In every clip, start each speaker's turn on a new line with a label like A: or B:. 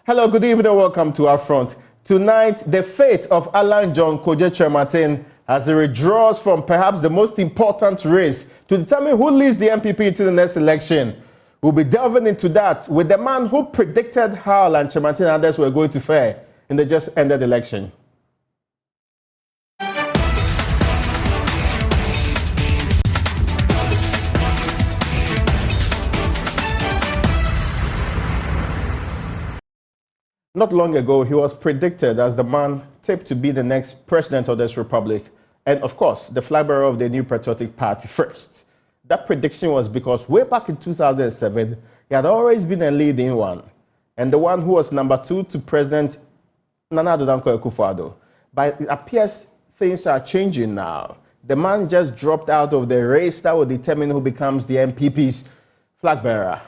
A: Hello, good evening, welcome to UPfront. Tonight, the fate of Alan John Kojo Kyerematen as he withdraws from perhaps the most important race to determine who leads the MPP into the next election. We'll be delving into that with the man who predicted how Alan Kyerematen and others were going to fare in the just ended election. Not long ago, he was predicted as the man tipped to be the next president of this republic, and of course, the flag bearer of the New Patriotic Party first. That prediction was because way back in 2007, he had always been a leading one, and the one who was number 2 to President Nana Addo Dankwa Akufo-Addo. But it appears things are changing now. The man just dropped out of the race that will determine who becomes the MPP's flag bearer.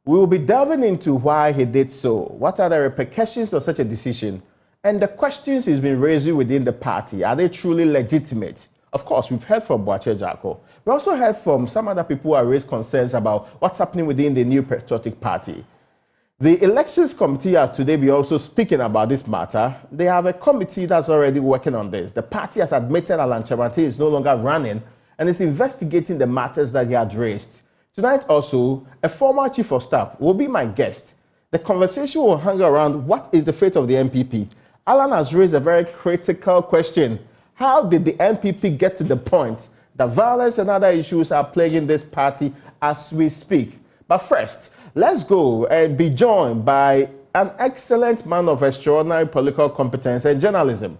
A: We will be delving into why he did so. What are the repercussions of such a decision? And the questions he's been raising within the party, are they truly legitimate? Of course, we've heard from Boakye Jarko. We also heard from some other people who have raised concerns about what's happening within the New Patriotic Party. The Elections Committee has today been also speaking about this matter. They have a committee that's already working on this. The party has admitted Alan Kyerematen is no longer running and is investigating the matters that he had raised. Tonight also, a former chief of staff will be my guest. The conversation will hang around what is the fate of the MPP. Alan has raised a very critical question. How did the MPP get to the point that violence and other issues are plaguing this party as we speak? But first, let's go and be joined by an excellent man of extraordinary political competence and journalism.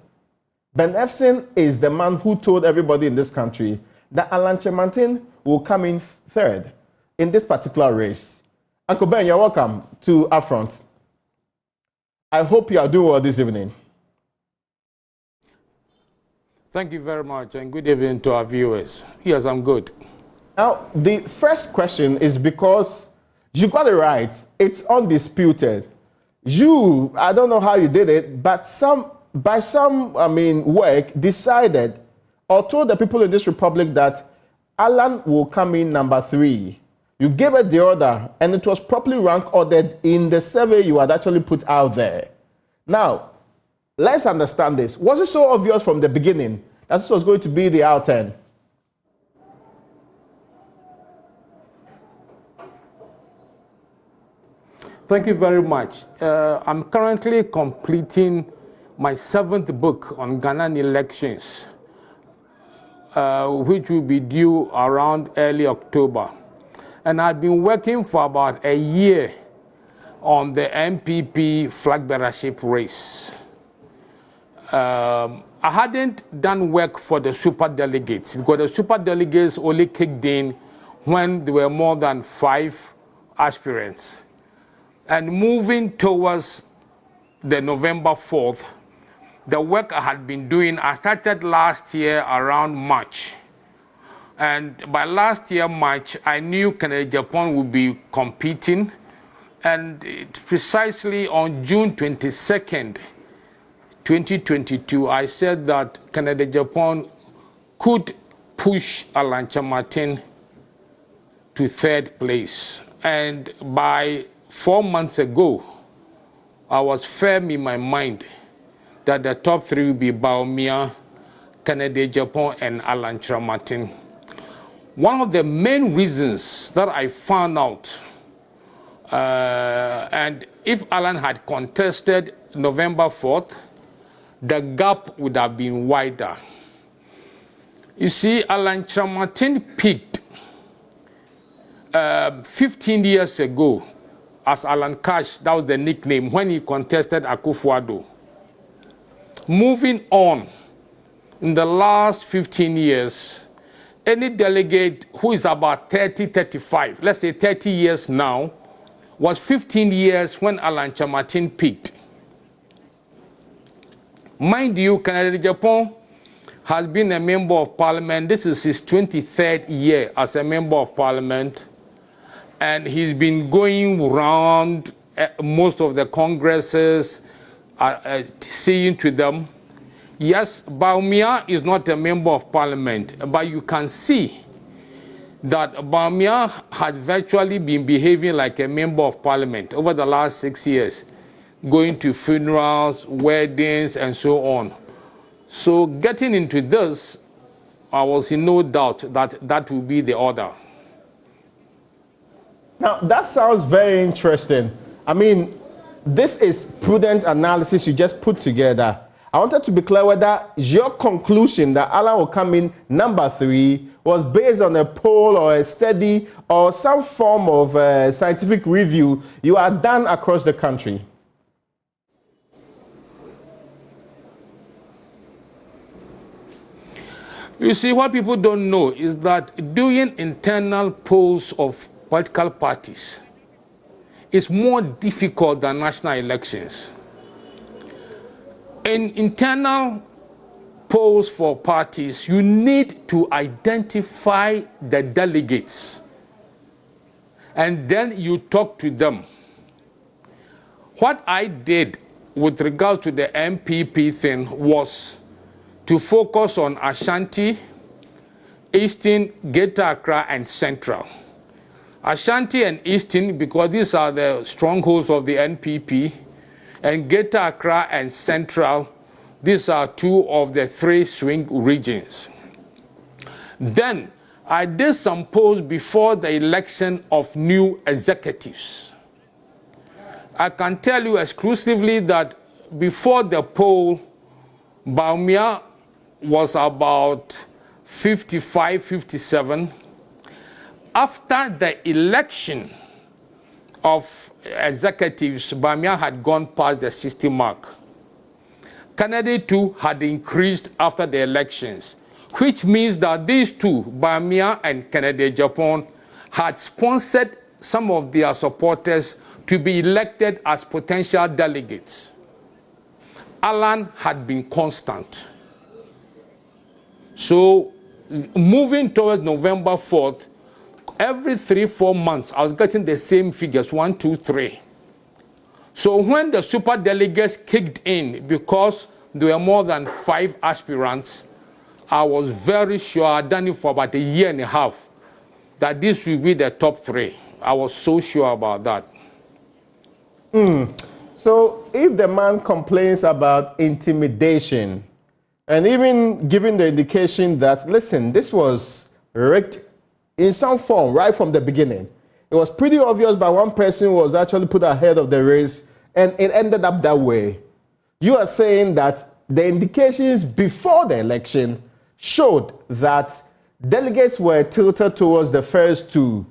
A: Ben Ephson is the man who told everybody in this country that Alan Kyerematen will come in third in this particular race. Uncle Ben, you're welcome to UPfront. I hope you are doing well this evening.
B: Thank you very much, and good evening to our viewers. Yes, I'm good.
A: Now, the first question is because you got it right. It's undisputed. You, I don't know how you did it, but by some work, decided or told the people in this republic that Alan will come in number 3. You gave it the order, and it was properly rank ordered in the survey you had actually put out there. Now, let's understand this. Was it so obvious from the beginning that this was going to be the outturn?
B: Thank you very much. I'm currently completing my 7th book on Ghanaian elections, which will be due around early October. And I've been working for about a year on the MPP flag bearership race. I hadn't done work for the super delegates because the super delegates only kicked in when there were more than 5 aspirants. And moving towards the November 4th, the work I had been doing, I started last year around March. And by last year, March, I knew Kyerematen would be competing. And precisely on June 22nd, 2022, I said that Kyerematen could push Alan Kyerematen to 3rd place. And by 4 months ago, I was firm in my mind that the top 3 would be Bawumia, Kyerematen, and Alan Kyerematen. One of the main reasons that I found out, and if Alan had contested November 4th, the gap would have been wider. You see, Alan Kyerematen peaked 15 years ago as Alan Cash, that was the nickname, when he contested Akufo-Addo. Moving on, in the last 15 years, any delegate who is about 30, 35, let's say 30 years now, was 15 years when Alan Kyerematen peaked. Mind you, Kyerematen has been a member of parliament. This is his 23rd year as a member of parliament. And he's been going around most of the congresses, seeing to them. Yes, Bawumia is not a member of parliament, but you can see that Bawumia had virtually been behaving like a member of parliament over the last 6 years. going to funerals, weddings, and so on. So getting into this, I was in no doubt that that will be the order.
A: Now, that sounds very interesting. I mean, this is prudent analysis you just put together. I wanted to be clear whether your conclusion that Alan will come in number 3 was based on a poll or a study or some form of scientific review you had done across the country.
B: You see, what people don't know is that doing internal polls of political parties is more difficult than national elections. In internal polls for parties, you need to identify the delegates, and then you talk to them. What I did with regards to the MPP thing was to focus on Ashanti, Eastern, Greater Accra, and Central. Ashanti and Eastern, because these are the strongholds of the NPP, and Greater Accra and Central, these are 2 of the 3 swing regions. Then I did some polls before the election of new executives. I can tell you exclusively that before the poll, Bawumia was about 55, 57. After the election of executives, Bawumia had gone past the 60 mark. Kennedy too had increased after the elections, which means that these two, Bawumia and Kennedy Japan, had sponsored some of their supporters to be elected as potential delegates. Alan had been constant. So moving towards November 4th, every 3-4 months, I was getting the same figures, 1, 2, 3. So when the super delegates kicked in, because there were more than 5 aspirants, I was very sure, I'd done it for about a year and a half, that this would be the top 3. I was so sure about that.
A: So if the man complains about intimidation, and even giving the indication that, listen, this was rigged in some form right from the beginning, it was pretty obvious by one person who was actually put ahead of the race, and it ended up that way. You are saying that the indications before the election showed that delegates were tilted towards the first 2,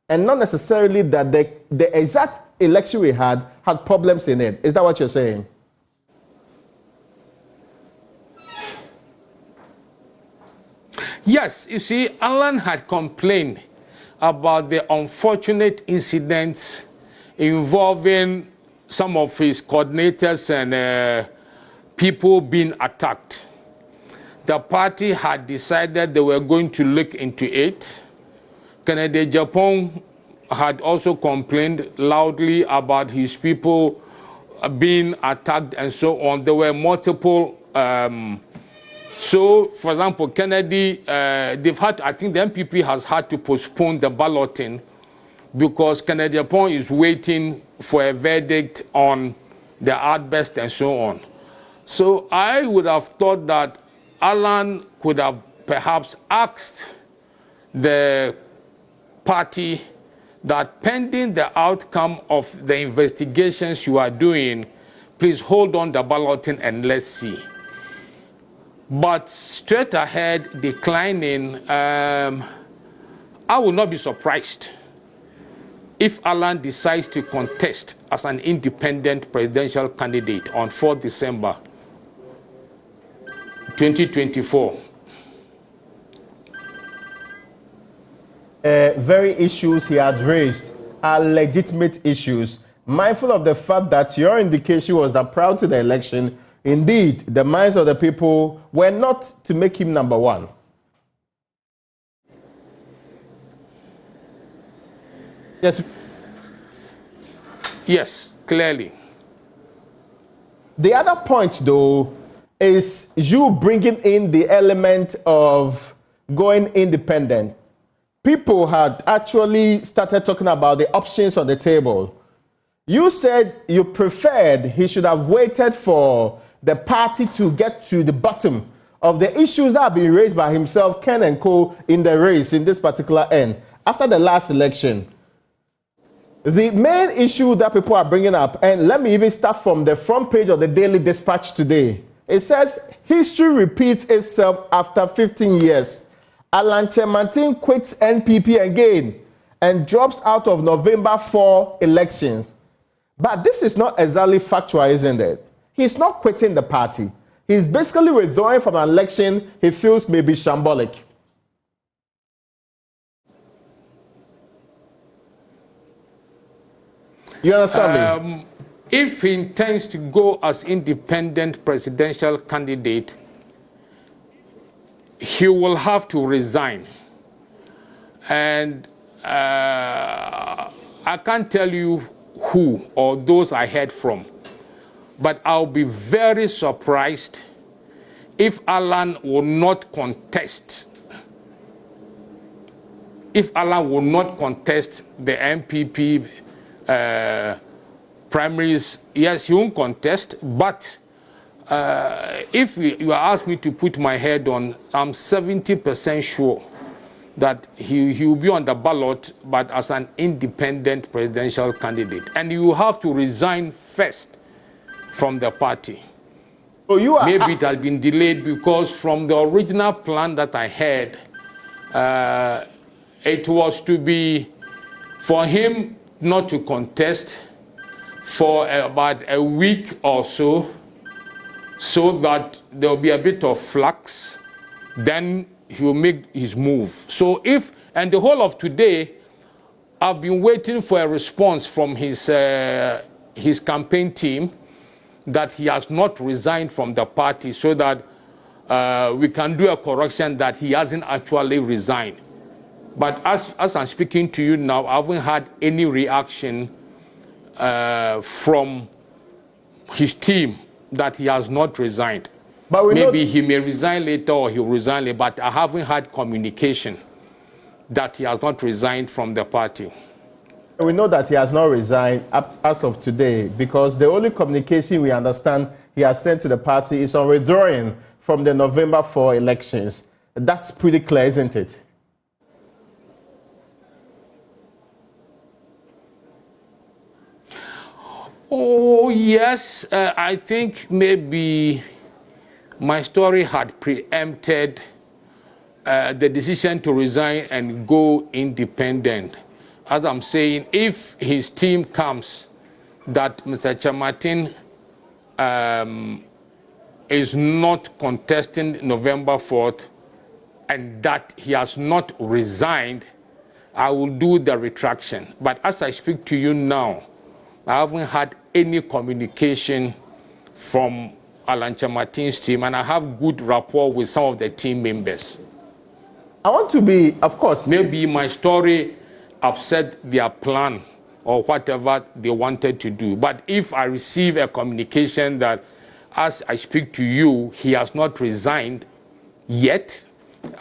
A: and not necessarily that the exact election we had problems in it. Is that what you're saying?
B: Yes, you see, Alan had complained about the unfortunate incidents involving some of his coordinators and people being attacked. The party had decided they were going to look into it. Kennedy Japan had also complained loudly about his people being attacked and so on. There were multiple. So, for example, Kennedy, they've had, I think the MPP has had to postpone the balloting because Kennedy Japan is waiting for a verdict on the outburst and so on. So I would have thought that Alan could have perhaps asked the party that pending the outcome of the investigations you are doing, please hold on the balloting and let's see. But straight ahead, declining, I will not be surprised if Alan decides to contest as an independent presidential candidate on 4 December 2024.
A: Very issues he had raised are legitimate issues. Mindful of the fact that your indication was that prior to the election, indeed, the minds of the people were not to make him number 1. Yes.
B: Yes, clearly.
A: The other point, though, is you bringing in the element of going independent. People had actually started talking about the options on the table. You said you preferred he should have waited for the party to get to the bottom of the issues that have been raised by himself, Ken and Co. in the race in this particular end. After the last election, the main issue that people are bringing up, and let me even start from the front page of the Daily Dispatch today. It says, history repeats itself after 15 years. Kyerematen quits NPP again and drops out of November 4 elections. But this is not exactly factual, isn't it? He's not quitting the party. He's basically withdrawing from an election he feels may be shambolic. You understand me?
B: If he intends to go as independent presidential candidate, he will have to resign. And I can't tell you who or those I heard from, but I'll be very surprised if Alan will not contest. If Alan will not contest the MPP primaries, yes, he won't contest, but if you ask me to put my head on, I'm 70% sure that he will be on the ballot, but as an independent presidential candidate. And you have to resign first from the party.
A: So
B: maybe it has been delayed because from the original plan that I had, it was to be for him not to contest for about a week or so that there will be a bit of flux, then he will make his move. So and the whole of today, I've been waiting for a response from his campaign team that he has not resigned from the party so that we can do a correction that he hasn't actually resigned. But as I'm speaking to you now, I haven't had any reaction from his team that he has not resigned. But maybe he may resign later or he'll resign later, but I haven't had communication that he has not resigned from the party.
A: We know that he has not resigned as of today because the only communication we understand he has sent to the party is on withdrawing from the November 4 elections. That's pretty clear, isn't it?
B: Oh, yes. I think maybe my story had preempted the decision to resign and go independent. As I'm saying, if his team comes that Mr. Kyerematen is not contesting November 4th and that he has not resigned, I will do the retraction. But as I speak to you now, I haven't had any communication from Alan Kyerematen's team, and I have good rapport with some of the team members.
A: I want to be, of course.
B: Maybe my story upset their plan or whatever they wanted to do. But if I receive a communication that as I speak to you, he has not resigned yet,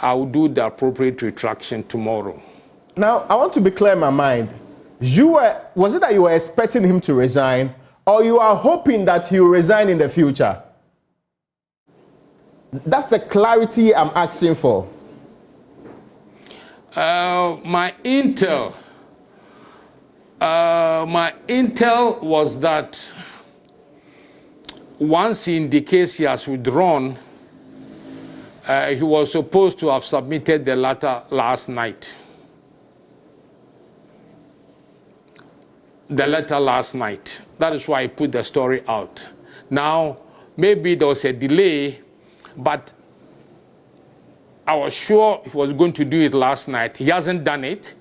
B: I will do the appropriate retraction tomorrow.
A: Now, I want to be clear in my mind. Was it that you were expecting him to resign, or you are hoping that he will resign in the future? That's the clarity I'm asking for.
B: My intel was that once he indicates he has withdrawn, he was supposed to have submitted the letter last night. That is why I put the story out. Now, maybe there was a delay, but I was sure he was going to do it last night. He hasn't done it.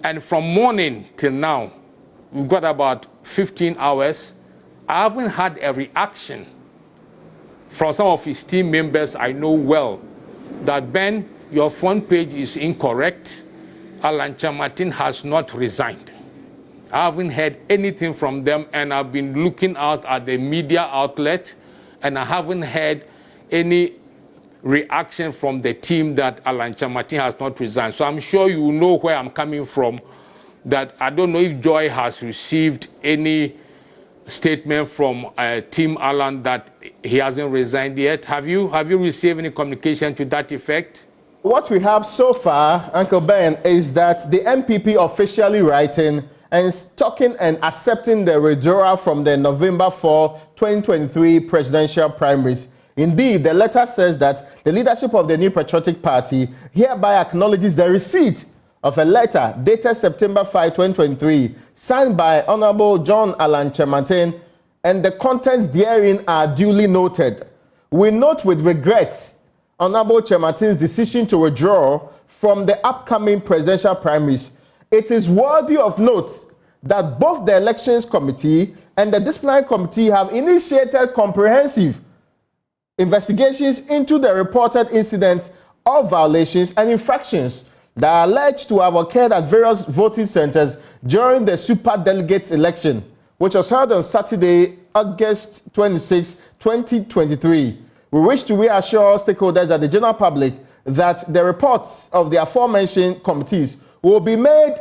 B: And from morning till now, we've got about 15 hours. I haven't had a reaction from some of his team members I know well that, Ben, your front page is incorrect. Alan Kyerematen has not resigned. I haven't heard anything from them, and I've been looking out at the media outlet, and I haven't heard any reaction from the team that Alan Kyerematen has not resigned. So I'm sure you know where I'm coming from that I don't know if Joy has received any statement from Team Alan that he hasn't resigned yet. Have you received any communication to that effect?
A: What we have so far, Uncle Ben, is that the MPP officially writing and talking and accepting the withdrawal from the November 4, 2023 presidential primaries. Indeed, the letter says that the leadership of the New Patriotic Party hereby acknowledges the receipt of a letter dated September 5, 2023, signed by Honorable John Alan Kyerematen, and the contents therein are duly noted. We note with regret Honorable Kyerematen's decision to withdraw from the upcoming presidential primaries. It is worthy of note that both the Elections Committee and the Disciplinary Committee have initiated comprehensive investigations into the reported incidents of violations and infractions that are alleged to have occurred at various voting centers during the super delegates election, which was held on Saturday, August 26, 2023. We wish to reassure stakeholders and the general public that the reports of the aforementioned committees will be made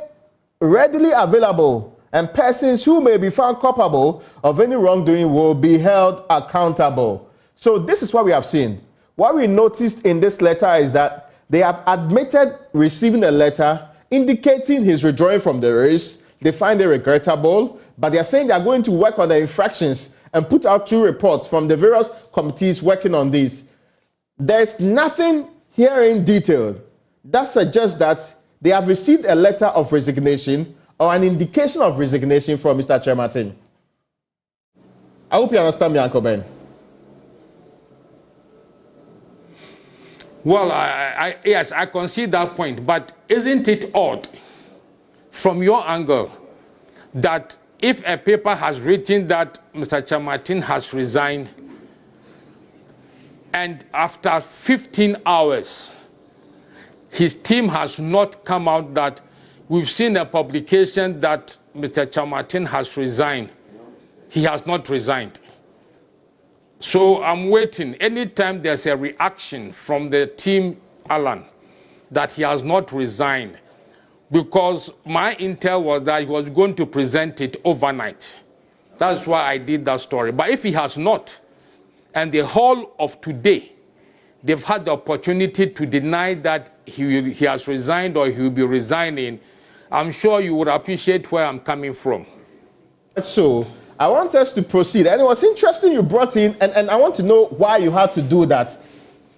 A: readily available, and persons who may be found culpable of any wrongdoing will be held accountable. So this is what we have seen. What we noticed in this letter is that they have admitted receiving a letter indicating he's withdrawing from the race. They find it regrettable, but they are saying they are going to work on the infractions and put out 2 reports from the various committees working on this. There's nothing here in detail that suggests that they have received a letter of resignation or an indication of resignation from Mr. Kyerematen. I hope you understand me, Uncle Ben.
B: Well, yes, I concede that point, but isn't it odd from your angle that if a paper has written that Mr. Kyerematen has resigned, and after 15 hours, his team has not come out that we've seen a publication that Mr. Kyerematen has resigned. He has not resigned. So I'm waiting. Anytime there's a reaction from the team Alan that he has not resigned, because my intel was that he was going to present it overnight. That's why I did that story. But if he has not, and the whole of today, they've had the opportunity to deny that he has resigned or he will be resigning, I'm sure you would appreciate where I'm coming from.
A: So I want us to proceed. And it was interesting you brought in, and I want to know why you had to do that.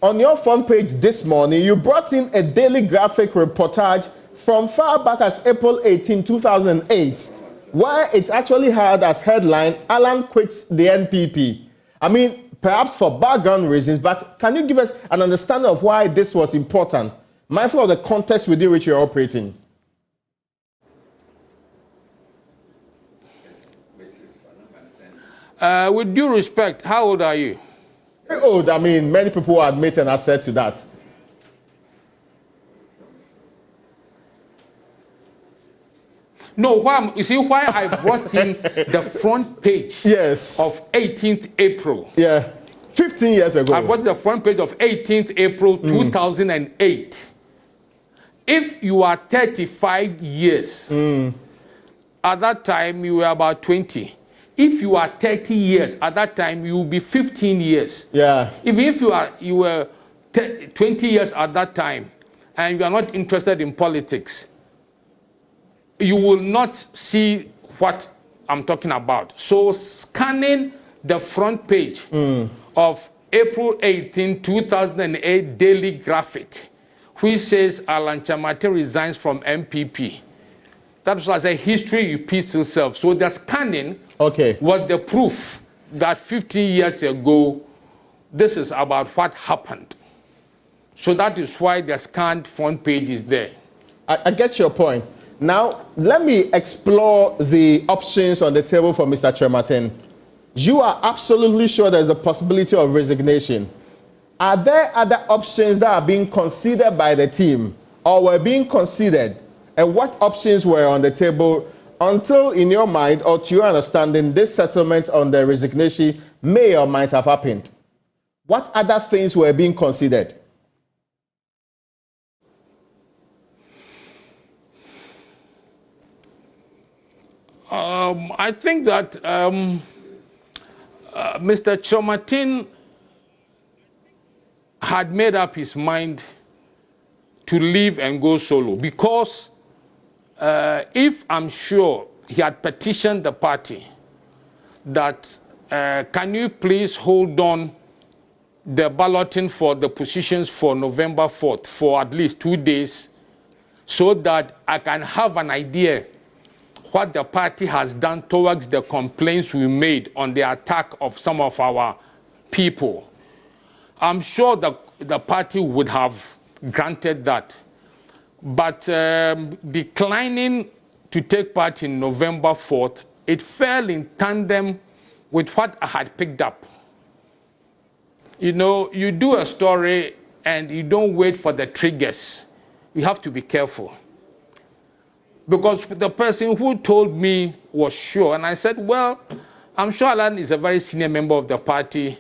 A: On your front page this morning, you brought in a daily graphic reportage from far back as April 18, 2008, where it actually had as headline, Alan quits the NPP. I mean, perhaps for background reasons, but can you give us an understanding of why this was important, mindful of the context within which you're operating?
B: With due respect, how old are you?
A: Very old. I mean, many people admit and assert to that.
B: No, you see why I brought in the front page
A: Yes.
B: of 18th April.
A: Yeah, 15 years ago.
B: I brought the front page of 18th April 2008. If you are 35 years, at that time you were about 20. If you are 30 years, at that time you will be 15 years.
A: Yeah.
B: Even if you were 20 years at that time and you are not interested in politics, you will not see what I'm talking about. So scanning the front page of April 18, 2008 daily graphic, which says Alan Kyerematen resigns from MPP. That was a history repeats itself. So the scanning was the proof that 15 years ago, this is about what happened. So that is why the scanned front page is there.
A: I get your point. Now, let me explore the options on the table for Mr. Kyerematen. You are absolutely sure there's a possibility of resignation. Are there other options that are being considered by the team or were being considered? And what options were on the table until, in your mind or to your understanding, this settlement on the resignation may or might have happened? What other things were being considered?
B: I think that Mr. Kyerematen had made up his mind to leave and go solo because if I'm sure he had petitioned the party that can you please hold on the balloting for the positions for November 4th for at least 2 days so that I can have an idea what the party has done towards the complaints we made on the attack of some of our people. I'm sure the party would have granted that. But declining to take part in November 4th, it fell in tandem with what I had picked up. You know, you do a story and you don't wait for the triggers. You have to be careful. Because the person who told me was sure, and I said, well, I'm sure Alan is a very senior member of the party.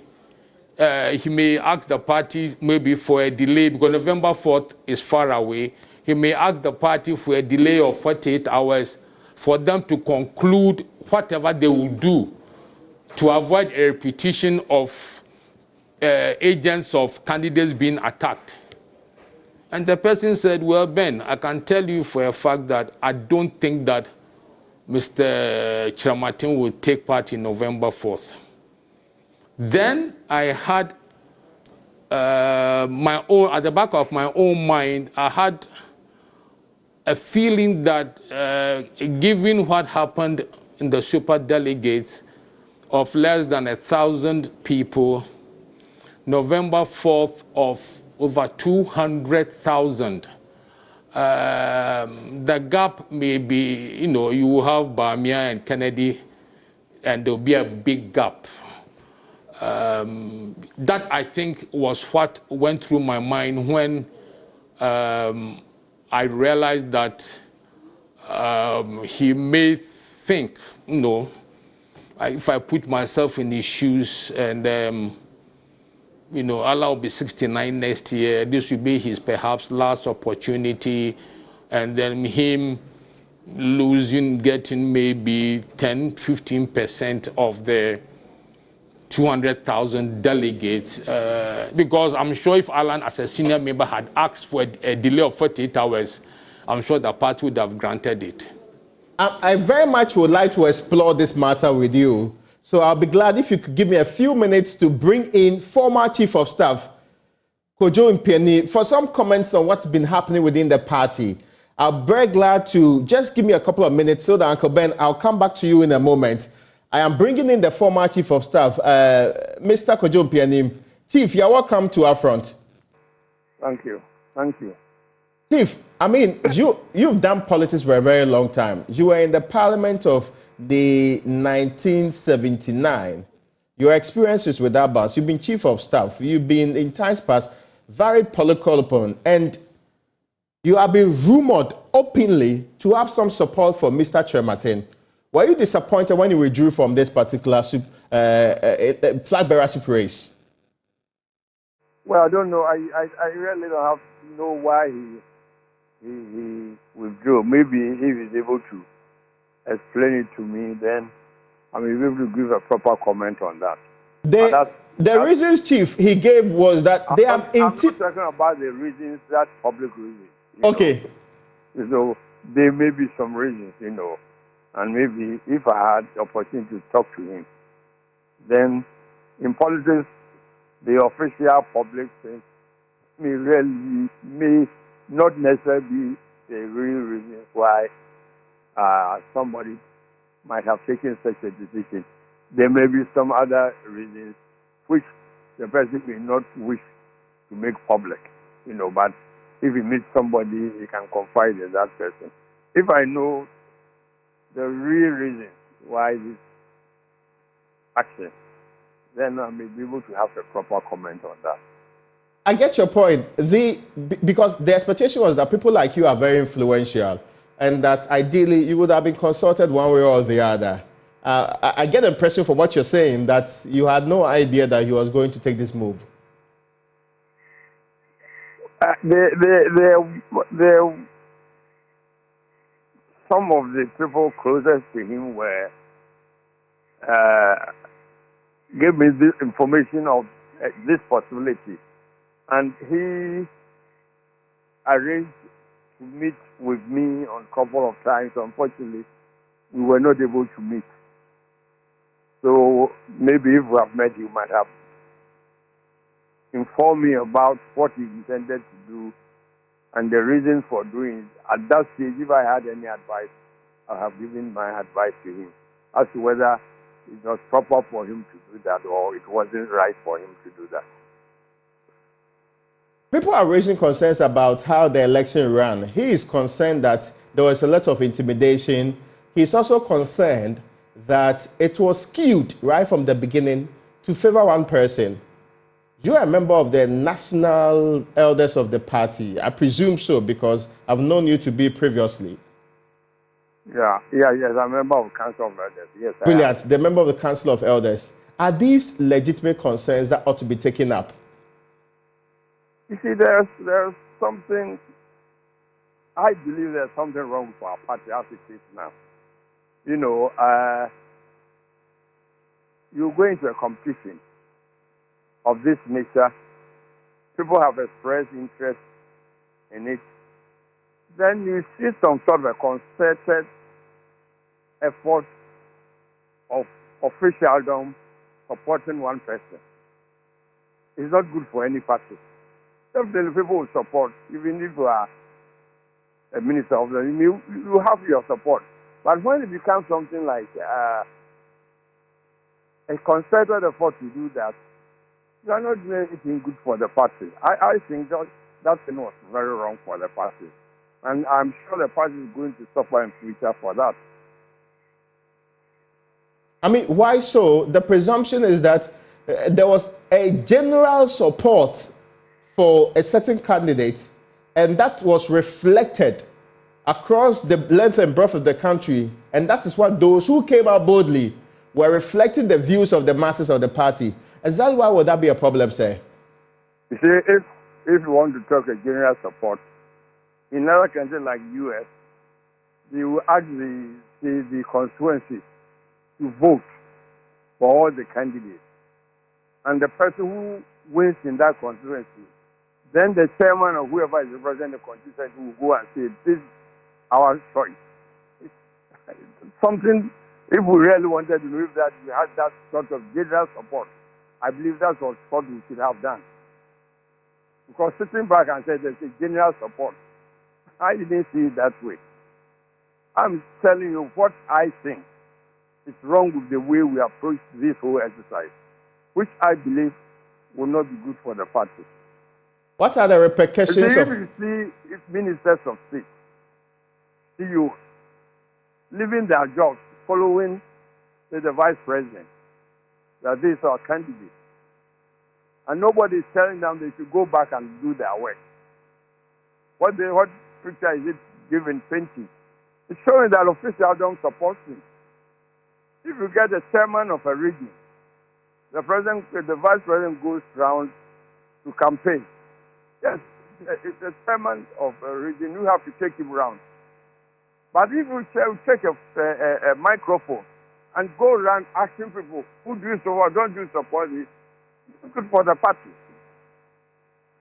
B: He may ask the party maybe for a delay because November 4th is far away. He may ask the party for a delay of 48 hours for them to conclude whatever they will do to avoid a repetition of agents of candidates being attacked. And the person said, well, Ben, I can tell you for a fact that I don't think that Mr. Kyerematen will take part in November 4th. Then I had my own, at the back of my own mind, I had a feeling that given what happened in the super delegates of less than 1,000 people, November 4th of over 200,000, the gap may be, you know, you will have Bamia and Kennedy, and there'll be a big gap. That, I think, was what went through my mind when I realized that he may think, you know, if I put myself in his shoes and, you know, Allah will be 69 next year, this will be his perhaps last opportunity, and then him losing, getting maybe 10-15% of the 200,000 delegates, because I'm sure if Alan, as a senior member, had asked for a delay of 48 hours, I'm sure the party would have granted it.
A: I very much would like to explore this matter with you. So I'll be glad if you could give me a few minutes to bring in former Chief of Staff, Kojo Mpiani, for some comments on what's been happening within the party. I'm very glad to just give me a couple of minutes so that Uncle Ben, I'll come back to you in a moment. I am bringing in the former Chief of Staff, Mr. Kojo Mpiani. Chief, you're welcome to our front.
C: Thank you. Thank you.
A: Chief, I mean, you've done politics for a very long time. You were in the Parliament of the 1979. Your experiences with Abbas, you've been Chief of Staff. You've been, in times past, very political opponent. And you have been rumored openly to have some support for Mr. Kyerematen. Were you disappointed when you withdrew from this particular flag bearership race?
C: Well, I don't know. I really don't have to know why he withdrew. Maybe if he's able to explain it to me, then I may be able to give a proper comment on that.
A: The reasons, Chief, he gave was that they have...
C: I'm not talking about the reasons, that public reasons.
A: Okay.
C: So there may be some reasons, you know. And maybe if I had the opportunity to talk to him, then in politics, the official public thing may not necessarily be the real reasons why somebody might have taken such a decision. There may be some other reasons which the person may not wish to make public, you know, but if he meets somebody, he can confide in that person. If I know the real reason why this action, then I may be able to have a proper comment on that.
A: I get your point. Because the expectation was that people like you are very influential and that ideally you would have been consulted one way or the other. I get the impression from what you're saying that you had no idea that he was going to take this move.
C: some of the people closest to him were gave me this information of this possibility, and he arranged to meet with me on a couple of times. Unfortunately, we were not able to meet. So maybe if we have met, he might have informed me about what he intended to do and the reasons for doing it. At that stage, if I had any advice, I have given my advice to him as to whether it was proper for him to do that or it wasn't right for him to do that.
A: People are raising concerns about how the election ran. He is concerned that there was a lot of intimidation. He's also concerned that it was skewed right from the beginning to favor one person. You are a member of the national elders of the party. I presume so because I've known you to be previously.
C: Yes, I'm a member of Council of Elders. Yes,
A: brilliant. The member of the Council of Elders. Are these legitimate concerns that ought to be taken up?
C: You see, there's something, I believe there's something wrong with our party as it is now. You know, you go into a competition of this nature, people have expressed interest in it, then you see some sort of a concerted effort of officialdom supporting one person. It's not good for any party. Definitely people will support, even if you are a minister of the, you have your support. But when it becomes something like a concerted effort to do that, you are not doing anything good for the party. I think that thing was very wrong for the party. And I'm sure the party is going to suffer in future for that.
A: I mean, why so? The presumption is that there was a general support for a certain candidate, and that was reflected across the length and breadth of the country. And that is what those who came out boldly were reflecting the views of the masses of the party. Exactly why would that be a problem, sir?
C: You see, if you want to talk a general support, in other countries like U.S., they will ask the constituency to vote for all the candidates. And the person who wins in that constituency, then the chairman or whoever is representing the constituency will go and say, this is our choice. It's something, if we really wanted to believe that we had that sort of general support, I believe that's what we should have done. Because sitting back and saying there's a general support, I didn't see it that way. I'm telling you what I think is wrong with the way we approach this whole exercise, which I believe will not be good for the party.
A: What are the repercussions
C: if you see ministers of state, CEOs, leaving their jobs, following the vice president, that this is our candidate, and nobody is telling them they should go back and do their work. What picture is it giving, painting? It's showing that officials don't support him. If you get the chairman of a region, the vice president goes round to campaign. Yes, it's the chairman of a region. You have to take him round. But if you take a microphone and go around asking people who do you support, don't you support it, it's good for the party.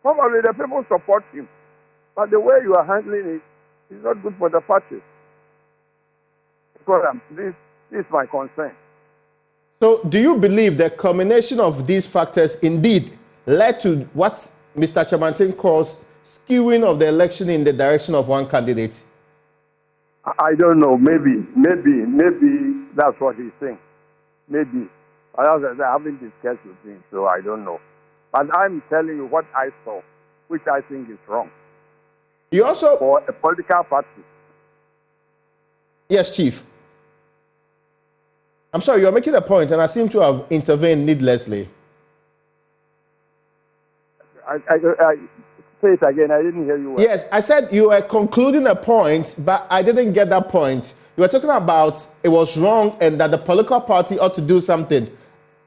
C: Probably the people support him, but the way you are handling it is not good for the party. This is my concern.
A: So do you believe the combination of these factors indeed led to what Mr. Kyerematen calls skewing of the election in the direction of one candidate?
C: I don't know. Maybe that's what he's saying. Maybe. I haven't discussed with him, so I don't know. But I'm telling you what I saw, which I think is wrong.
A: You also...
C: For a political party.
A: Yes, Chief. I'm sorry, you're making a point, and I seem to have intervened needlessly.
C: I say it again. I didn't hear you well.
A: Yes, I said you were concluding a point, but I didn't get that point. You were talking about it was wrong and that the political party ought to do something.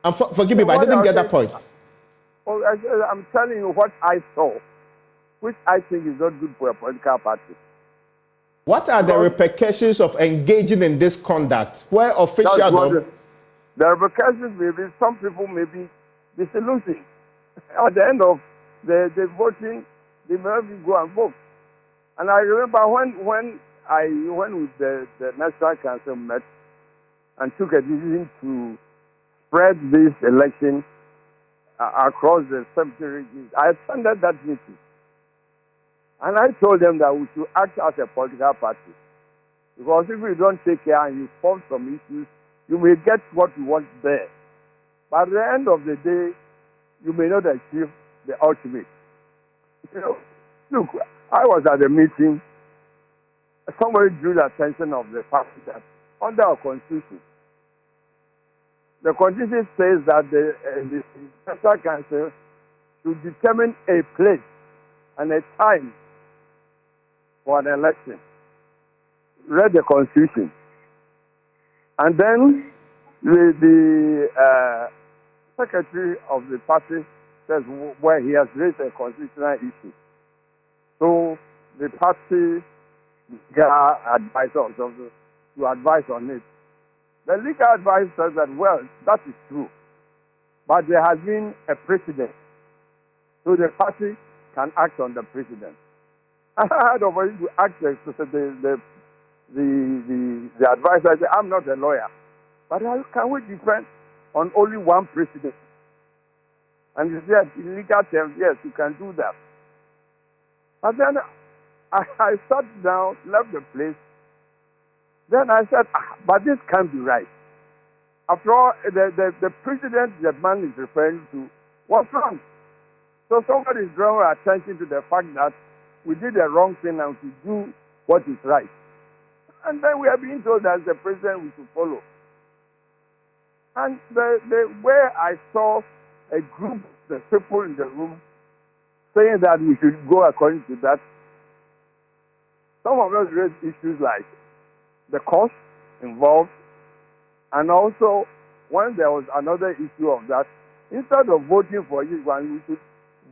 A: And forgive me, but I didn't get that point.
C: I'm telling you what I saw, which I think is not good for a political party.
A: What are the repercussions of engaging in this conduct where officials...
C: The repercussions may be, some people may be disillusioned. At the end of the voting, they may even go and vote. And I remember when the National Council met and took a decision to spread this election across the 70 regions, I attended that meeting. And I told them that we should act as a political party. Because if we don't take care and you form some issues, you may get what you want there. But at the end of the day, you may not achieve the ultimate. You know, look, I was at a meeting. Somebody drew the attention of the party that under our constitution, the constitution says that the National Council should determine a place and a time for an election. Read the constitution. And then the secretary of the party says where he has raised a constitutional issue. So the party legal advisor to advise on it. The legal advisor says that, well, that is true. But there has been a precedent. So the party can act on the precedent. I had already to ask the advisor. I said, I'm not a lawyer, but how can we depend on only one precedent? And he said, in legal terms, yes, you can do that. But then I sat down, left the place. Then I said, but this can't be right. After all, the precedent the man is referring to was wrong. So somebody is drawing attention to the fact that we did the wrong thing and we do what is right. And then we are being told that the president we should follow. And where I saw a group, the people in the room, saying that we should go according to that, some of us raised issues like the cost involved, and also when there was another issue of that, instead of voting for each one, we should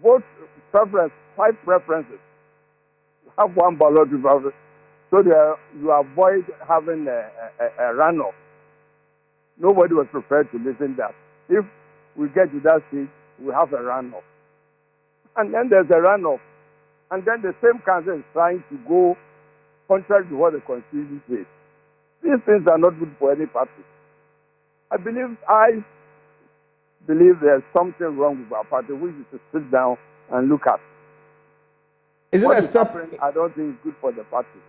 C: vote preference, 5 preferences. Have one ballot preference, so that you avoid having a runoff. Nobody was prepared to listen to that. If we get to that stage, we have a runoff. And then there's a runoff. And then the same council is trying to go contrary to what the Constitution says. These things are not good for any party. I believe there's something wrong with our party. We need to sit down and look at.
A: Is it a step?
C: I don't think it's good for the party.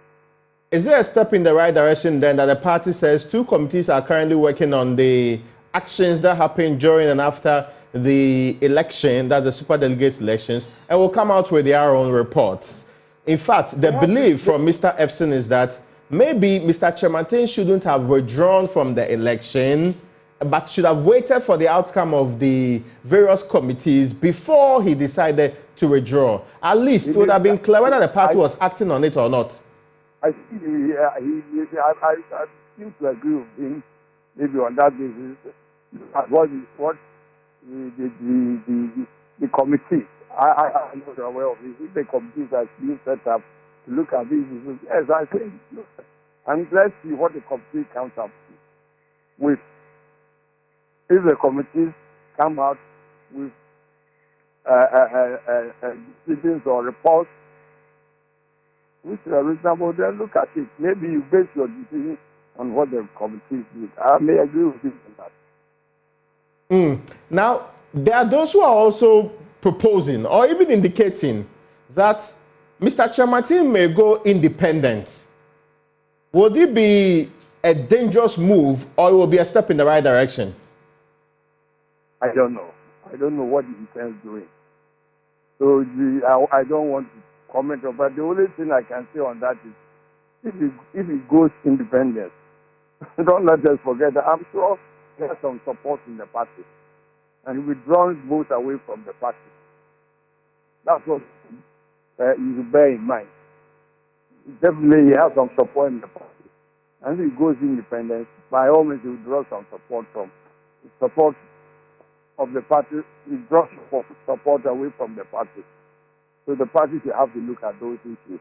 A: Is it a step in the right direction then that the party says 2 committees are currently working on the actions that happened during and after the election, that's the superdelegates elections, and will come out with their own reports? In fact, the belief from Mr. Ephson is that maybe Mr. Kyerematen shouldn't have withdrawn from the election, but should have waited for the outcome of the various committees before he decided to withdraw. At least it would have been clear whether the party was acting on it or not.
C: I seem to agree with him, maybe on that basis. What the committee, I'm not aware of it. If the committees are being set up to look at these issues, yes, I think, and let's see what the committee comes up with. If the committees come out with decisions or reports which are reasonable, then look at it. Maybe you base your decision on what the committees do. I may agree with you on that.
A: Now, there are those who are also proposing or even indicating that Mr. Kyerematen may go independent. Would it be a dangerous move or it will be a step in the right direction?
C: I don't know. I don't know what he intends doing. So I don't want to comment on, but the only thing I can say on that is if he goes independent, don't let us forget that I'm sure he has some support in the party. And he withdraws votes away from the party. That's what you should bear in mind. Definitely he has some support in the party. And if he goes independent, by all means he will draw some support of the party, he draws support away from the party. So the party should have to look at those issues.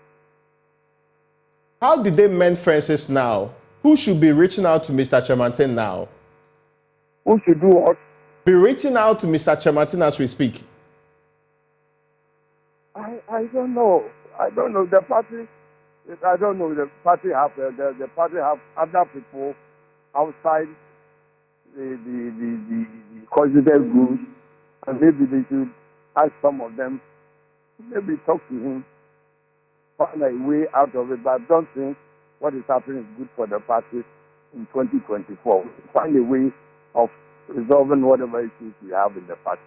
A: How did they mend fences now? Who should be reaching out to Mr. Kyerematen now?
C: Who should do what?
A: Be reaching out to Mr. Kyerematen as we speak.
C: I don't know. I don't know. The party, I don't know. The party have other people outside the considered groups, and maybe they should ask some of them, maybe talk to him, find a way out of it. But I don't think what is happening is good for the party in 2024. Find a way of resolving whatever issues we have in the party.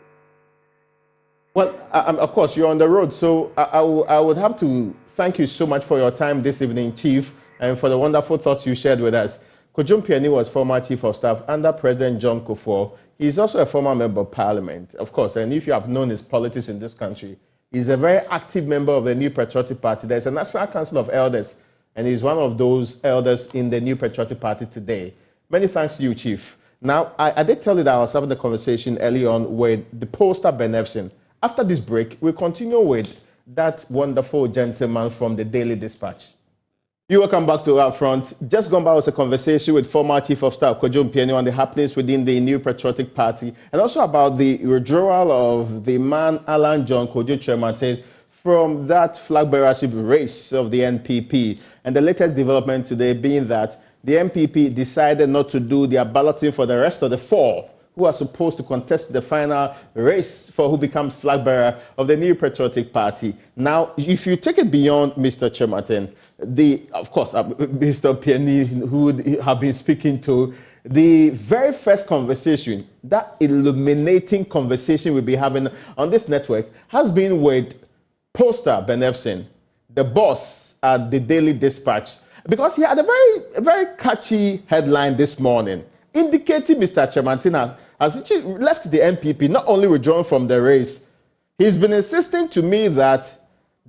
A: Well, of course, you're on the road, so I would have to thank you so much for your time this evening, Chief, and for the wonderful thoughts you shared with us. Kojo Mpiani was former Chief of Staff under President John Kufuor. He's also a former Member of Parliament, of course, and if you have known his politics in this country, he's a very active member of the New Patriotic Party. There's a National Council of Elders, and he's one of those elders in the New Patriotic Party today. Many thanks to you, Chief. Now, I did tell you that I was having the conversation early on with the pollster Ben Ephson. After this break, we'll continue with that wonderful gentleman from the Daily Dispatch. You welcome back to UPfront. Just gone by was a conversation with former Chief of Staff Kojo Mpiani on the happenings within the New Patriotic Party and also about the withdrawal of the man Alan John Kojo Kyerematen from that flag bearership race of the NPP. And the latest development today being that the NPP decided not to do their balloting for the rest of the four who are supposed to contest the final race for who becomes flag bearer of the New Patriotic Party. Now, if you take it beyond Mr. Kyerematen, of course, Mr. Mpiani, who would have been speaking to, the very first conversation, that illuminating conversation we'll be having on this network, has been with pollster Ben Ephson, the boss at the Daily Dispatch, because he had a very catchy headline this morning, indicating Mr. Kyerematen has left the NPP, not only withdrawn from the race. He's been insisting to me that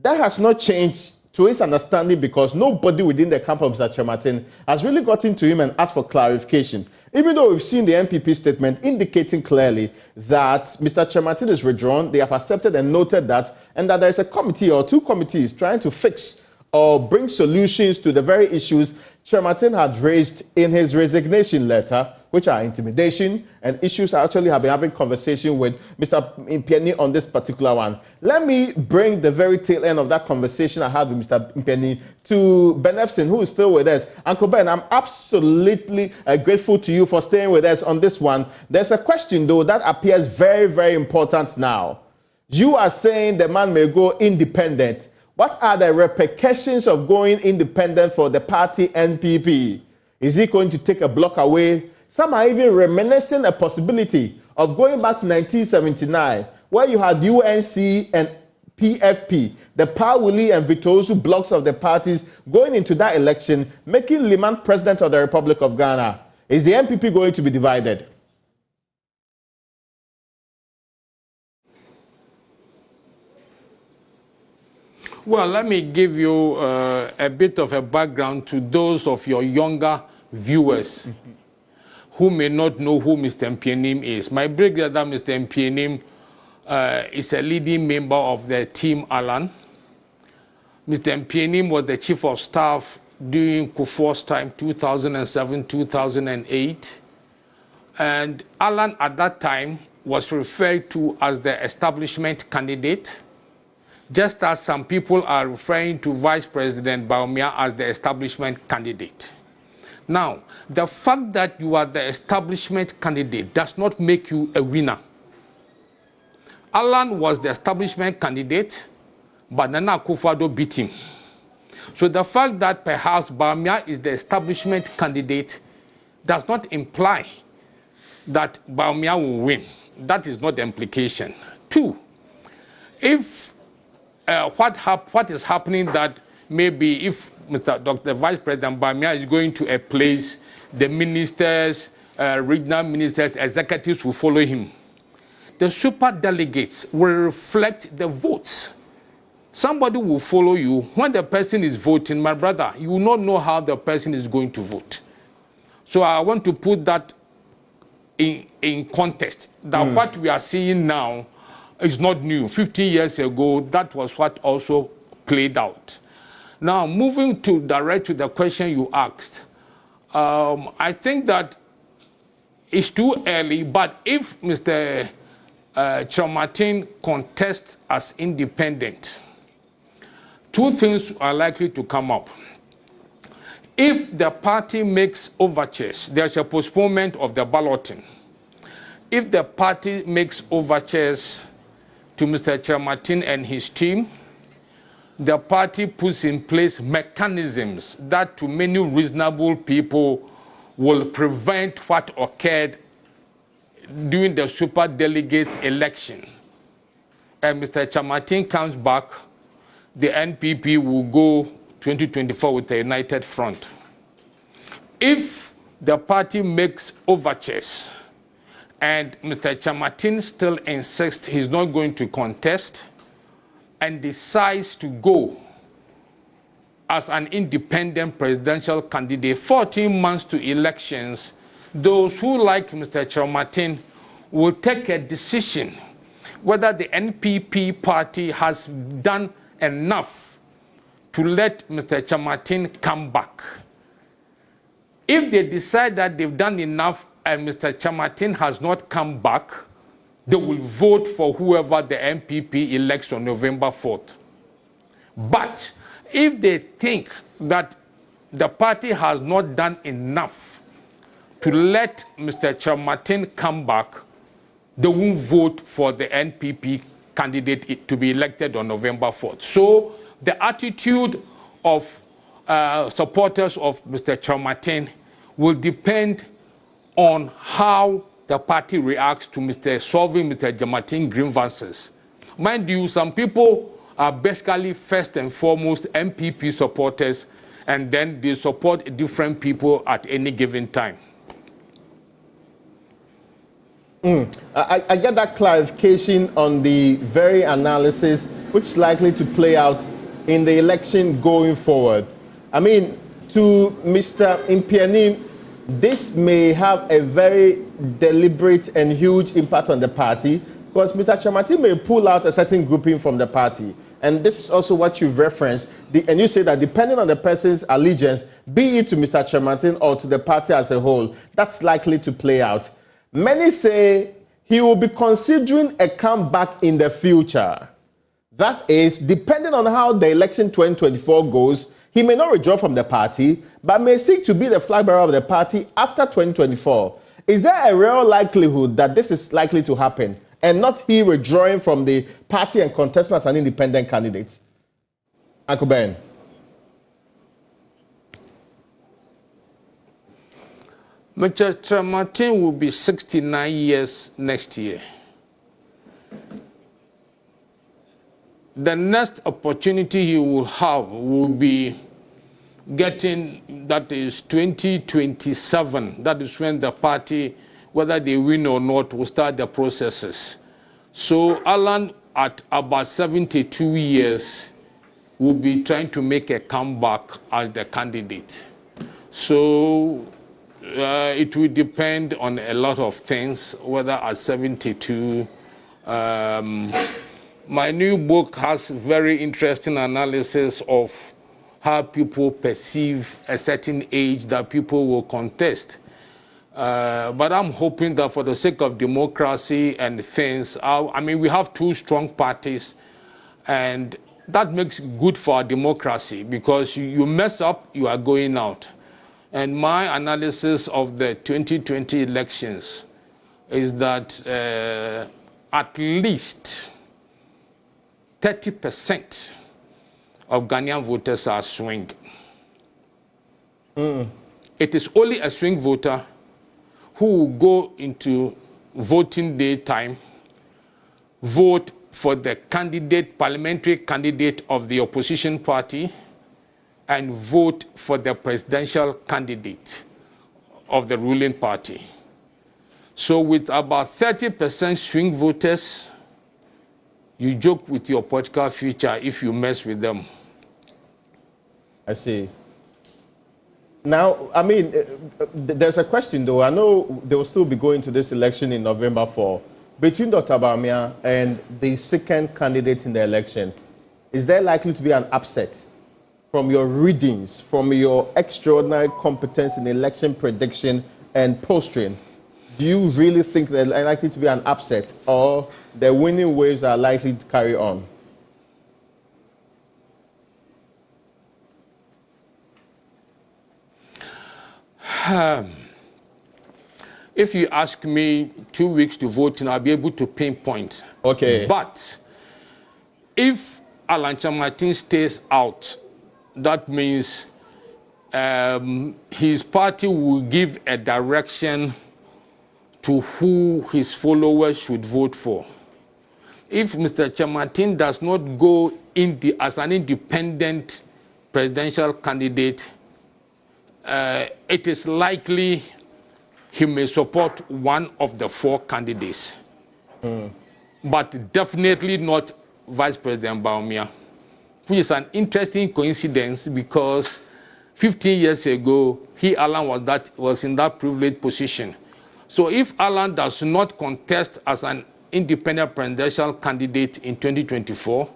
A: has not changed to his understanding because nobody within the camp of Mr. Kyerematen has really gotten to him and asked for clarification. Even though we've seen the NPP statement indicating clearly that Mr. Kyerematen is withdrawn, they have accepted and noted that, and that there is a committee or two committees trying to fix or bring solutions to the very issues Kyerematen had raised in his resignation letter, which are intimidation and issues. I actually have been having conversation with Mr. Mpiani on this particular one. Let me bring the very tail end of that conversation I had with Mr. Mpiani to Ben Ephson, who is still with us. Uncle Ben, I'm absolutely grateful to you for staying with us on this one. There's a question, though, that appears very, very important now. You are saying the man may go independent. What are the repercussions of going independent for the party NPP? Is he going to take a block away? Some are even reminiscing a possibility of going back to 1979, where you had UNC and PFP, the Pawuli and Vitosu blocks of the parties going into that election, making Liman president of the Republic of Ghana. Is the NPP going to be divided?
B: Well, let me give you a bit of a background to those of your younger viewers who may not know who Mr. Mpiani is. My brigadier, Mr. Mpiani, is a leading member of the Team Alan. Mr. Mpiani was the Chief of Staff during Kufuor's time, 2007-2008. And Alan, at that time, was referred to as the establishment candidate, just as some people are referring to Vice President Bawumia as the establishment candidate. Now, the fact that you are the establishment candidate does not make you a winner. Alan was the establishment candidate, but Nana Akufo-Addo beat him. So the fact that perhaps Bawumia is the establishment candidate does not imply that Bawumia will win. That is not the implication. Two, if what is happening that maybe if Dr. Vice President Bawumia is going to a place, the ministers, regional ministers, executives will follow him. The super delegates will reflect the votes. Somebody will follow you. When the person is voting, my brother, you will not know how the person is going to vote. So I want to put that in context, that what we are seeing now is not new. 15 years ago, that was what also played out. Now, moving direct to the question you asked, I think that it's too early, but if Mr. Kyerematen contests as independent, two things are likely to come up. If the party makes overtures, there's a postponement of the balloting. If the party makes overtures to Mr. Kyerematen and his team, the party puts in place mechanisms that to many reasonable people will prevent what occurred during the superdelegates election. And Mr. Kyerematen comes back, the NPP will go 2024 with a united front. If the party makes overtures and Mr. Kyerematen still insists he's not going to contest and decides to go as an independent presidential candidate 14 months to elections, those who like Mr. Kyerematen will take a decision whether the NPP party has done enough to let Mr. Kyerematen come back. If they decide that they've done enough and Mr. Kyerematen has not come back, they will vote for whoever the NPP elects on November 4th. But if they think that the party has not done enough to let Mr. Kyerematen come back, they won't vote for the NPP candidate to be elected on November 4th. So the attitude of supporters of Mr. Kyerematen will depend on how the party reacts to solving Mr. Kyerematen grievances. Mind you, some people are basically first and foremost MPP supporters, and then they support different people at any given time.
A: I get that clarification on the very analysis which is likely to play out in the election going forward. I mean, to Mr. Mpiani, this may have a very deliberate and huge impact on the party because Mr. Kyerematen may pull out a certain grouping from the party. And this is also what you've referenced. And you say that depending on the person's allegiance, be it to Mr. Kyerematen or to the party as a whole, that's likely to play out. Many say he will be considering a comeback in the future. That is, depending on how the election 2024 goes, he may not withdraw from the party, but may seek to be the flag bearer of the party after 2024. Is there a real likelihood that this is likely to happen and not he withdrawing from the party and contesting as an independent candidate? Uncle Ben.
B: Mr. Kyerematen will be 69 years next year. The next opportunity he will have will be getting, that is 2027. That is when the party, whether they win or not, will start the processes. So Alan, at about 72 years, will be trying to make a comeback as the candidate. So it will depend on a lot of things, whether at 72. My new book has very interesting analysis of how people perceive a certain age that people will contest. But I'm hoping that for the sake of democracy and things, I mean, we have two strong parties, and that makes good for our democracy because you mess up, you are going out. And my analysis of the 2020 elections is that at least 30% of Ghanaian voters are swing. It is only a swing voter who will go into voting day time, vote for the candidate, parliamentary candidate of the opposition party, and vote for the presidential candidate of the ruling party. So with about 30% swing voters, you joke with your political future if you mess with them.
A: I see. Now, I mean, there's a question, though. I know they will still be going to this election in November 4. Between Dr. Bawumia and the second candidate in the election, is there likely to be an upset? from your readings, from your extraordinary competence in election prediction and posting, do you really think they're likely to be an upset, or the winning waves are likely to carry on?
B: If you ask me 2 weeks to vote, I'll be able to pinpoint.
A: Okay.
B: But if Alan Kyerematen stays out, that means his party will give a direction to who his followers should vote for. If Mr. Kyerematen does not go as an independent presidential candidate, it is likely he may support one of the 4 candidates. But definitely not Vice President Bawumia, which is an interesting coincidence because 15 years ago, Alan was in that privileged position. So if Alan does not contest as an independent presidential candidate in 2024,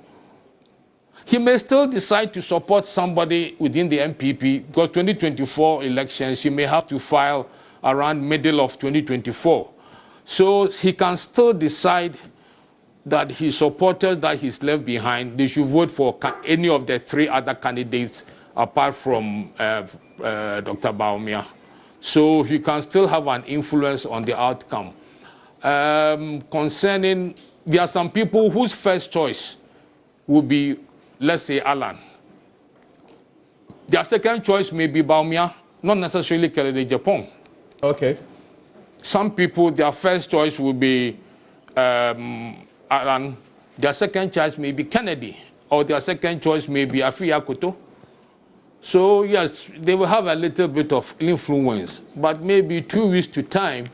B: he may still decide to support somebody within the MPP, because 2024 elections, he may have to file around middle of 2024. So he can still decide that his supporters that he's left behind, they should vote for any of the 3 other candidates apart from Dr. Bawumia. So he can still have an influence on the outcome. Concerning, there are some people whose first choice will be, let's say, Alan. Their second choice may be Bawumia, not necessarily Kelede Japan.
A: Okay.
B: Some people, their first choice will be Alan. Their second choice may be Kennedy, or their second choice may be Afia Koto. So yes, they will have a little bit of influence, but maybe 2 weeks to time,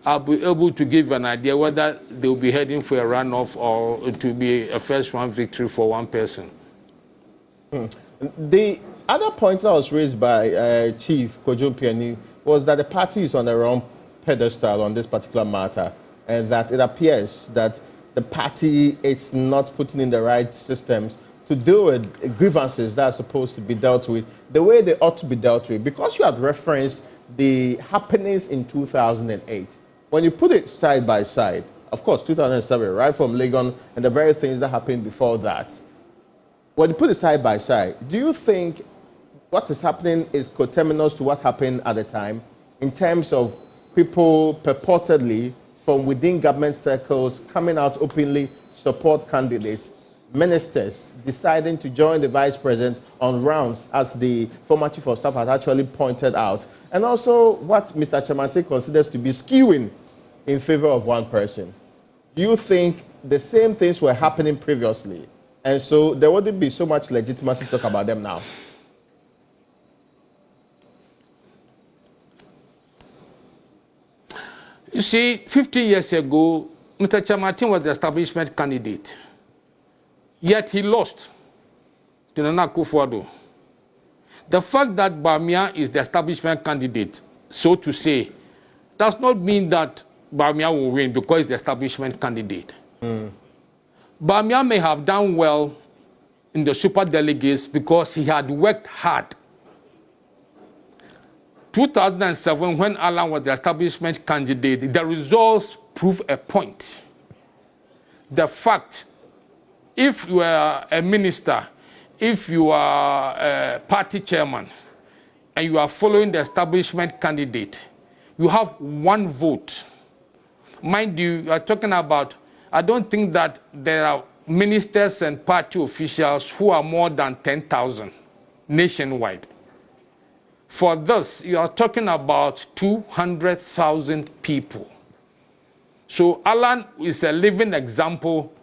B: I'll be able to give an idea whether they will be heading for a runoff or to be a first-round victory for one person.
A: The other point that was raised by Chief Kojo Mpiani was that the party is on the wrong pedestal on this particular matter, and that it appears that the party is not putting in the right systems to deal with grievances that are supposed to be dealt with the way they ought to be dealt with. Because you had referenced the happenings in 2008, when you put it side by side, of course, 2007, right from Legon and the very things that happened before that, when you put it side by side, do you think what is happening is coterminous to what happened at the time in terms of people purportedly from within government circles coming out openly to support candidates, ministers deciding to join the vice president on rounds, as the former chief of staff has actually pointed out, and also what Mr. Kyerematen considers to be skewing in favor of one person? Do you think the same things were happening previously, and so there wouldn't be so much legitimacy to talk about them now?
B: You see, 50 years ago, Mr. Kyerematen was the establishment candidate. Yet he lost to Nana Akufo-Addo. The fact that Bawumia is the establishment candidate, so to say, does not mean that Bawumia will win because he's the establishment candidate. Bawumia may have done well in the super delegates because he had worked hard. 2007, when Alan was the establishment candidate, the results prove a point. The fact, if you are a minister, if you are a party chairman, and you are following the establishment candidate, you have 1 vote. Mind you, you are talking about, I don't think that there are ministers and party officials who are more than 10,000 nationwide. For this, you are talking about 200,000 people. So Alan is a living example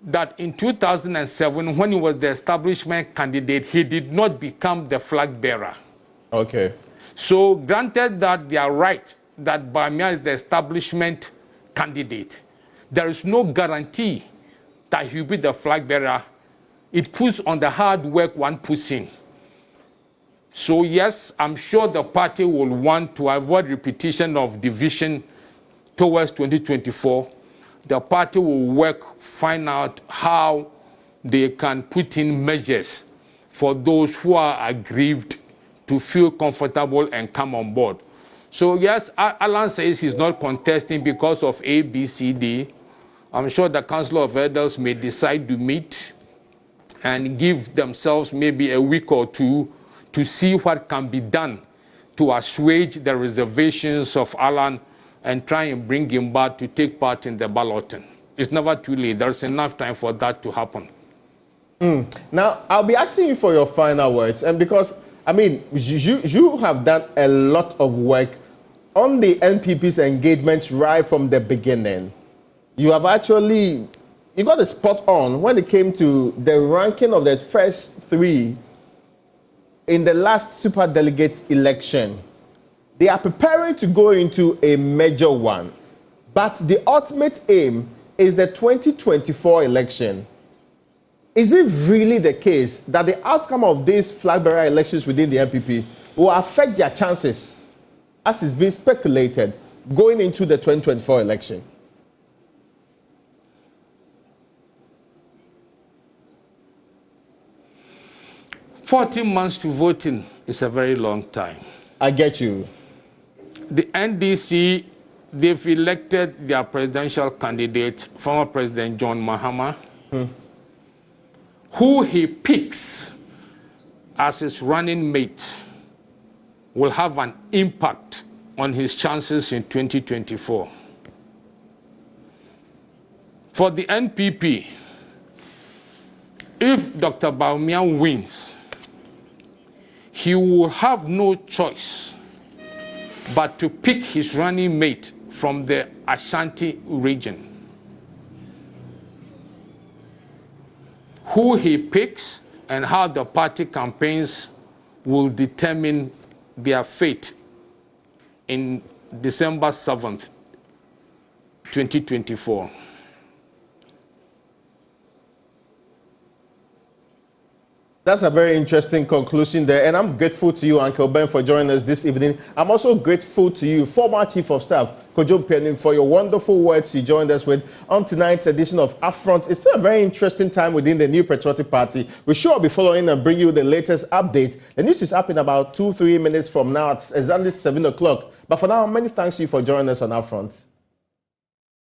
B: that in 2007, when he was the establishment candidate, he did not become the flag bearer.
A: Okay.
B: So granted that they are right that Bawumia is the establishment candidate, there is no guarantee that he will be the flag bearer. It puts on the hard work one puts in. So yes, I'm sure the party will want to avoid repetition of division towards 2024. The party will find out how they can put in measures for those who are aggrieved to feel comfortable and come on board. So yes, Alan says he's not contesting because of A, B, C, D. I'm sure the Council of Elders may decide to meet and give themselves maybe a week or two to see what can be done to assuage the reservations of Alan and try and bring him back to take part in the balloting. It's never too late. There's enough time for that to happen.
A: Now, I'll be asking you for your final words, and because, I mean, you have done a lot of work on the NPP's engagements right from the beginning. You have actually, you got a spot on when it came to the ranking of the first three in the last super delegates election. They are preparing to go into a major one, but the ultimate aim is the 2024 election. Is it really the case that the outcome of these flag bearer elections within the NPP will affect their chances, as is being speculated, going into the 2024 election?
B: "14 months to voting is a very long time.
A: I get you.
B: The NDC, they've elected their presidential candidate, former President John Mahama, who he picks as his running mate will have an impact on his chances in 2024. For the NPP, if Dr. Bawumia wins, he will have no choice but to pick his running mate from the Ashanti region. Who he picks and how the party campaigns will determine their fate in December 7th, 2024.
A: That's a very interesting conclusion there, and I'm grateful to you, Uncle Ben, for joining us this evening. I'm also grateful to you, former Chief of Staff, Kojo Mpiani, for your wonderful words you joined us with on tonight's edition of UPfront. It's still a very interesting time within the New Patriotic Party. We sure will be following and bring you the latest updates. The news is up in about 2-3 minutes from now. It's exactly 7 o'clock. But for now, many thanks to you for joining us on UPfront.